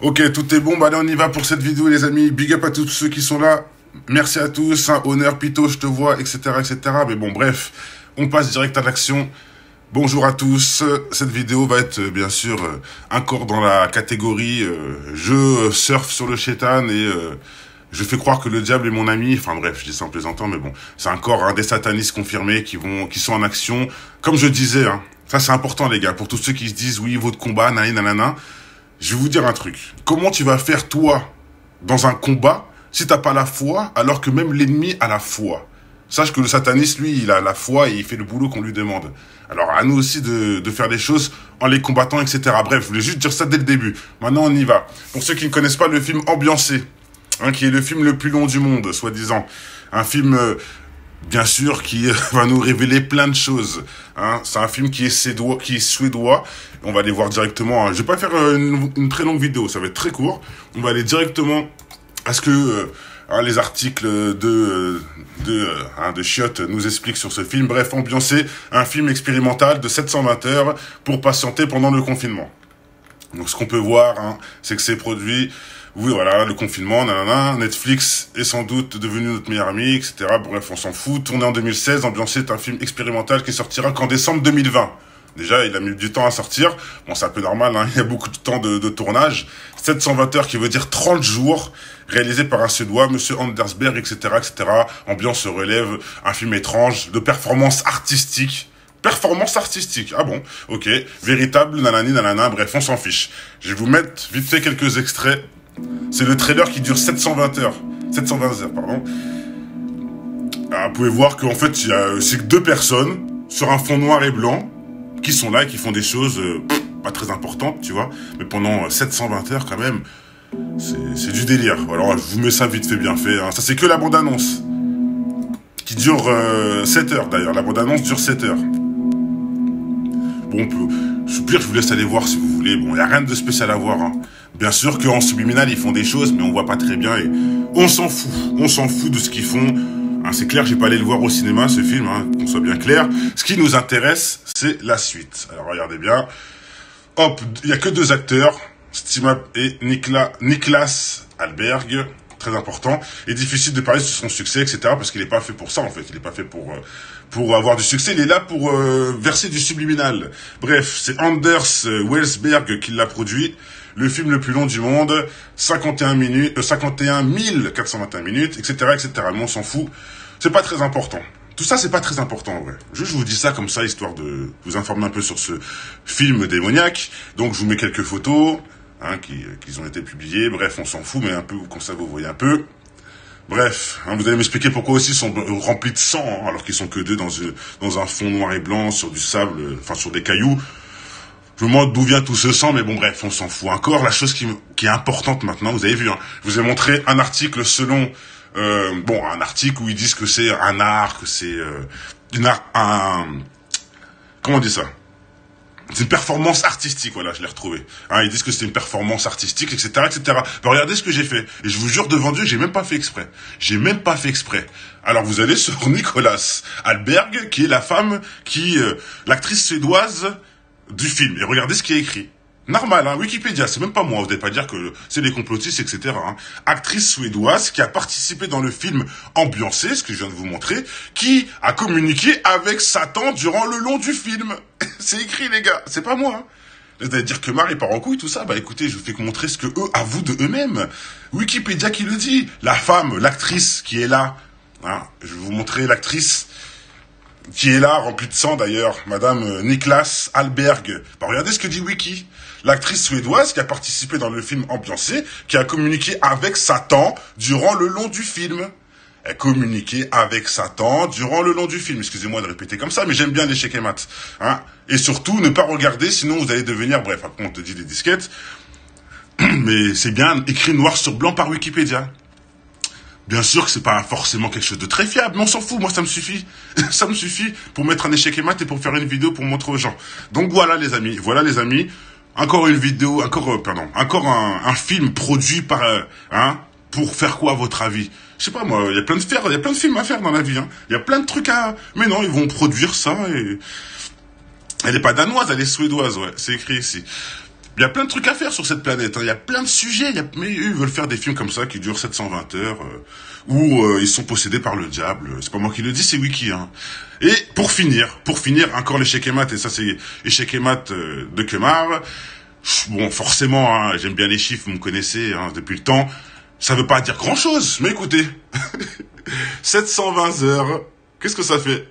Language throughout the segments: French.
Ok, tout est bon, bah allez, on y va pour cette vidéo les amis, big up à tous ceux qui sont là, merci à tous, hein, honneur, Pito, je te vois, etc., etc., mais bon, bref, on passe direct à l'action. Bonjour à tous, cette vidéo va être bien sûr encore dans la catégorie je surfe sur le chétan et je fais croire que le diable est mon ami, enfin bref, je dis ça en plaisantant, mais bon, c'est encore des satanistes confirmés qui sont en action, comme je disais, hein, ça c'est important les gars, pour tous ceux qui se disent oui, votre combat, nanana. Je vais vous dire un truc. Comment tu vas faire, toi, dans un combat, si t'as pas la foi, alors que même l'ennemi a la foi? Sache que le sataniste, lui, il a la foi et il fait le boulot qu'on lui demande. Alors, à nous aussi de faire les choses en les combattant, etc. Bref, je voulais juste dire ça dès le début. Maintenant, on y va. Pour ceux qui ne connaissent pas le film Ambiancé, hein, qui est le film le plus long du monde, soi-disant. Un film... bien sûr, qui va nous révéler plein de choses. Hein. C'est un film qui est suédois. On va aller voir directement. Hein. Je vais pas faire une très longue vidéo, ça va être très court. On va aller directement à ce que les articles de Chiottes nous expliquent sur ce film. Bref, Ambiancé, un film expérimental de 720 heures pour patienter pendant le confinement. Donc ce qu'on peut voir, hein, c'est que c'est produit... Oui, voilà, le confinement, nanana, Netflix est sans doute devenu notre meilleur ami, etc. Bref, on s'en fout. Tourné en 2016, Ambiancé est un film expérimental qui sortira qu'en décembre 2020. Déjà, il a mis du temps à sortir. Bon, c'est un peu normal, hein, il y a beaucoup de temps de tournage. 720 heures qui veut dire 30 jours, réalisé par un Suédois, Monsieur Andersberg, etc., etc. Ambiance se relève, un film étrange, de performance artistique. Performance artistique, ah bon, ok. Véritable, nanani, nanana, bref, on s'en fiche. Je vais vous mettre vite fait quelques extraits. C'est le trailer qui dure 720 heures. 720 heures, pardon. Alors, vous pouvez voir qu'en fait, c'est que deux personnes sur un fond noir et blanc qui sont là et qui font des choses pas très importantes, tu vois. Mais pendant 720 heures, quand même, c'est du délire. Alors, je vous mets ça vite fait, bien fait. Hein. Ça, c'est que la bande-annonce. Qui dure 7 heures, d'ailleurs. La bande-annonce dure 7 heures. Bon, je vous laisse aller voir si vous voulez. Bon, il n'y a rien de spécial à voir, hein. Bien sûr qu'en subliminal, ils font des choses, mais on voit pas très bien et on s'en fout. On s'en fout de ce qu'ils font. Hein, c'est clair, j'ai pas allé le voir au cinéma, ce film, hein, qu'on soit bien clair. Ce qui nous intéresse, c'est la suite. Alors, regardez bien. Hop, il y a que deux acteurs, Stima et Niklas Alberg. Très important. Et difficile de parler sur son succès, etc. Parce qu'il est pas fait pour ça, en fait. Il est pas fait pour avoir du succès. Il est là pour verser du subliminal. Bref, c'est Anders Welsberg qui l'a produit. Le film le plus long du monde, 51 421 minutes, etc., etc. Mais on s'en fout. C'est pas très important. Tout ça, c'est pas très important, en vrai. Je vous dis ça comme ça, histoire de vous informer un peu sur ce film démoniaque. Donc, je vous mets quelques photos, hein, qui ont été publiées. Bref, on s'en fout, mais un peu, comme ça, vous voyez un peu. Bref, hein, vous allez m'expliquer pourquoi aussi ils sont remplis de sang, hein, alors qu'ils sont que deux dans un fond noir et blanc, sur du sable, enfin, sur des cailloux. Je me demande d'où vient tout ce sang, mais bon, bref, on s'en fout. Encore, la chose qui est importante maintenant, vous avez vu, hein, je vous ai montré un article selon, un article où ils disent que c'est un art, que c'est comment on dit ça? C'est une performance artistique, voilà, je l'ai retrouvé. Hein, ils disent que c'est une performance artistique, etc., etc. Ben, regardez ce que j'ai fait. Et je vous jure devant Dieu, j'ai même pas fait exprès. J'ai même pas fait exprès. Alors vous allez sur Nicolas Alberg, qui est la femme l'actrice suédoise du film. Et regardez ce qui est écrit. Normal, hein, Wikipédia, c'est même pas moi, vous n'allez pas dire que c'est des complotistes, etc. Hein. Actrice suédoise qui a participé dans le film Ambiancé, ce que je viens de vous montrer, qui a communiqué avec Satan durant le long du film. C'est écrit, les gars, c'est pas moi. Hein. Vous allez dire que Marie part en couille, tout ça. Bah écoutez, je vous fais montrer ce que eux avouent de eux-mêmes. Wikipédia qui le dit. La femme, l'actrice qui est là. Hein, je vais vous montrer l'actrice qui est là, remplie de sang d'ailleurs, Madame Niklas Alberg. Bah, regardez ce que dit Wiki. L'actrice suédoise qui a participé dans le film Ambiancé, qui a communiqué avec Satan durant le long du film. Elle communiquait avec Satan durant le long du film. Excusez-moi de répéter comme ça, mais j'aime bien l'échec et mat. Hein. Et surtout, ne pas regarder, sinon vous allez devenir... Bref, après on te dit des disquettes. Mais c'est bien écrit noir sur blanc par Wikipédia. Bien sûr que c'est pas forcément quelque chose de très fiable, mais on s'en fout, moi ça me suffit. Ça me suffit pour mettre un échec et mat et pour faire une vidéo pour montrer aux gens. Donc voilà les amis, encore une vidéo, encore un film produit par, pour faire quoi à votre avis? Je sais pas moi, il y a plein de films à faire dans la vie, hein. Il y a plein de trucs mais non, ils vont produire ça et... Elle est pas danoise, elle est suédoise, ouais, c'est écrit ici. Il y a plein de trucs à faire sur cette planète. Hein. Il y a plein de sujets. Mais eux, ils veulent faire des films comme ça qui durent 720 heures, où ils sont possédés par le diable. C'est pas moi qui le dis, c'est Wiki. Hein. Et pour finir, encore l'échec et mat, et ça c'est échec et mat de Kemar. Bon, forcément, hein, j'aime bien les chiffres, vous me connaissez hein, depuis le temps. Ça veut pas dire grand-chose, mais écoutez, 720 heures, qu'est-ce que ça fait?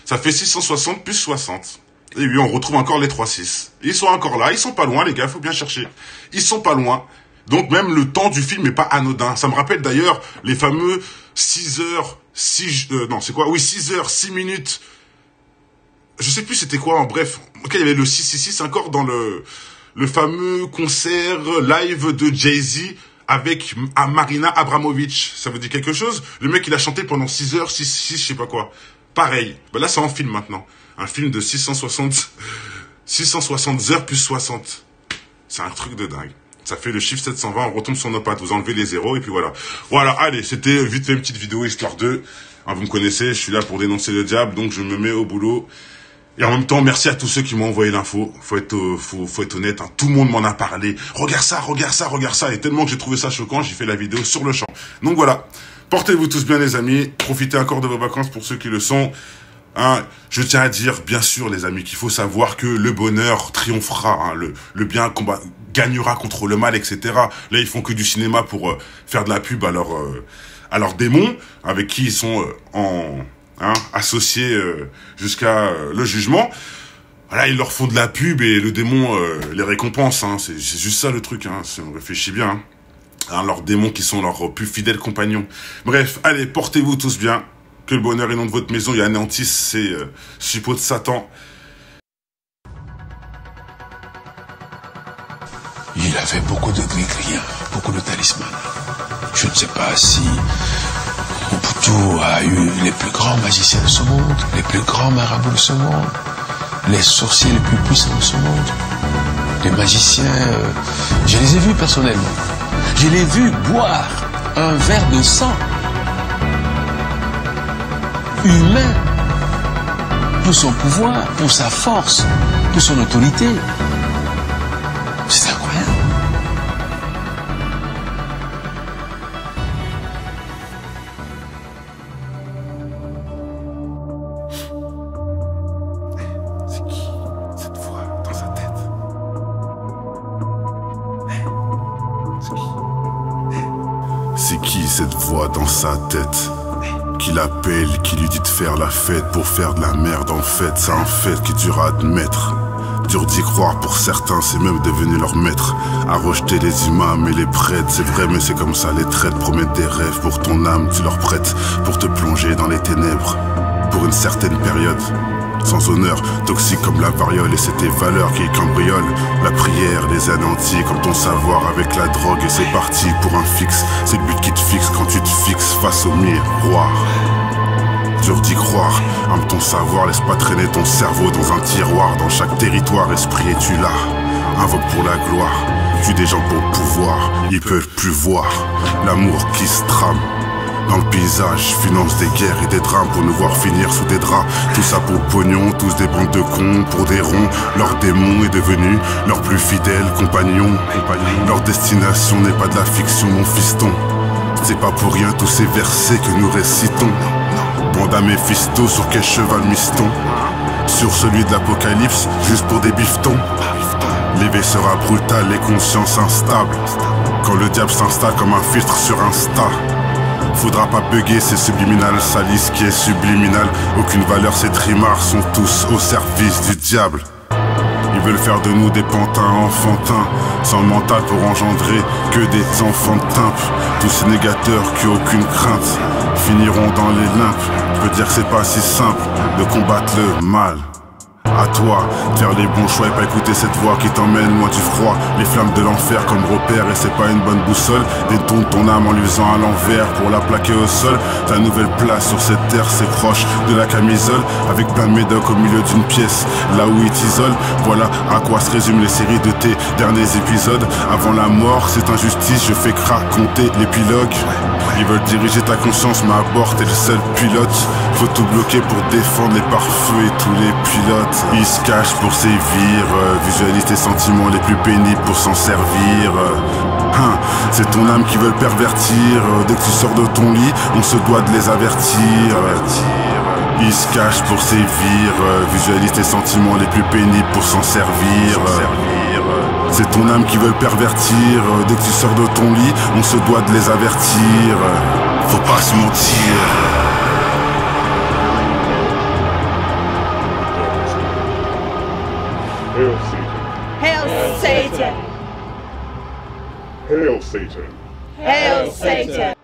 Ça fait 660 plus 60. Et oui, on retrouve encore les 3-6. Ils sont encore là, ils sont pas loin, les gars, faut bien chercher. Ils sont pas loin. Donc même le temps du film est pas anodin. Ça me rappelle d'ailleurs les fameux 6 heures, 6 heures, 6 minutes. Je sais plus c'était quoi, en bref. Ok, il y avait le 666 encore dans le fameux concert live de Jay-Z avec Marina Abramovic. Ça vous dit quelque chose? Le mec, il a chanté pendant 6 heures, 6, je sais pas quoi. Pareil. Ben là, c'est en film maintenant. Un film de 660 heures plus 60. C'est un truc de dingue. Ça fait le chiffre 720, on retombe sur nos pattes, vous enlevez les zéros, et puis voilà. Voilà, allez, c'était vite fait une petite vidéo, histoire de... Hein, vous me connaissez, je suis là pour dénoncer le diable, donc je me mets au boulot. Et en même temps, merci à tous ceux qui m'ont envoyé l'info. Faut être honnête, hein. Tout le monde m'en a parlé. Regarde ça. Et tellement que j'ai trouvé ça choquant, j'ai fait la vidéo sur le champ. Donc voilà. Portez-vous tous bien, les amis. Profitez encore de vos vacances pour ceux qui le sont. Hein, je tiens à dire, bien sûr, les amis, qu'il faut savoir que le bonheur triomphera. Hein, le bien gagnera contre le mal, etc. Là, ils font que du cinéma pour faire de la pub à leurs démons, avec qui ils sont associés jusqu'à le jugement. Voilà, ils leur font de la pub et le démon les récompense. Hein. C'est juste ça le truc, hein, si on réfléchit bien. Hein. Hein, leurs démons qui sont leurs plus fidèles compagnons. Bref, allez, portez-vous tous bien. Que le bonheur et non de votre maison y anéantisse ces suppôts de Satan. Il avait beaucoup de gris-griens, beaucoup de talismans. Je ne sais pas si Mobutu a eu les plus grands magiciens de ce monde, les plus grands marabouts de ce monde, les sorciers les plus puissants de ce monde. Les magiciens, je les ai vus personnellement. Je les ai vus boire un verre de sang humain pour son pouvoir, pour sa force, pour son autorité. C'est incroyable. C'est qui cette voix dans sa tête? C'est qui cette voix dans sa tête? Qui l'appelle, qui lui dit de faire la fête pour faire de la merde en fait, c'est un fait qui est dur à admettre. Dur d'y croire pour certains, c'est même devenu leur maître. À rejeter les imams et les prêtres, c'est vrai mais c'est comme ça, les traites promettent des rêves pour ton âme, tu leur prêtes pour te plonger dans les ténèbres. Pour une certaine période, sans honneur, toxique comme la variole et c'est tes valeurs qui cambriolent. La prière, les anéantis comme ton savoir avec la drogue et c'est parti pour un fixe. C'est le but qui te fixe quand tu te fixes face au miroir. Dur d'y croire, âme ton savoir, laisse pas traîner ton cerveau dans un tiroir. Dans chaque territoire, esprit es-tu là? Invoque pour la gloire, tue des gens pour le pouvoir. Ils peuvent plus voir l'amour qui se trame. Dans le paysage, finance des guerres et des drames pour nous voir finir sous des draps. Tout ça pour le pognon, tous des bandes de cons pour des ronds. Leur démon est devenu leur plus fidèle compagnon. Leur destination n'est pas de la fiction, mon fiston. C'est pas pour rien tous ces versets que nous récitons. Bande à Méphisto, sur quel cheval miston? Sur celui de l'Apocalypse, juste pour des bifetons. L'éveil sera brutal, les consciences instables. Quand le diable s'installe comme un filtre sur Insta. Faudra pas bugger, c'est subliminal, salisse qui est subliminal. Aucune valeur, ces trimards sont tous au service du diable. Ils veulent faire de nous des pantins enfantins, sans le mental pour engendrer que des enfants de timpe. Tous ces négateurs qui ont aucune crainte finiront dans les limpes. Je peux dire que c'est pas si simple de combattre le mal. À toi, de faire les bons choix et pas écouter cette voix qui t'emmène loin du froid. Les flammes de l'enfer comme repère et c'est pas une bonne boussole. Détourne ton âme en lui faisant à l'envers pour la plaquer au sol. Ta nouvelle place sur cette terre c'est proche de la camisole. Avec plein de médocs au milieu d'une pièce, là où il t'isole. Voilà à quoi se résument les séries de tes derniers épisodes. Avant la mort, c'est injustice, je fais raconter l'épilogue. Ils veulent diriger ta conscience mais à bord t'es le seul pilote. Faut tout bloquer pour défendre les pare-feux et tous les pilotes, ils se cachent pour sévir, visualise tes sentiments les plus pénibles pour s'en servir. C'est ton âme qui veut le pervertir, dès que tu sors de ton lit, on se doit de les avertir. Ils se cachent pour sévir, visualise tes sentiments les plus pénibles pour s'en servir. C'est ton âme qui veut le pervertir, dès que tu sors de ton lit, on se doit de les avertir. Faut pas se mentir. Hail Satan! Hail Satan! Hail Satan!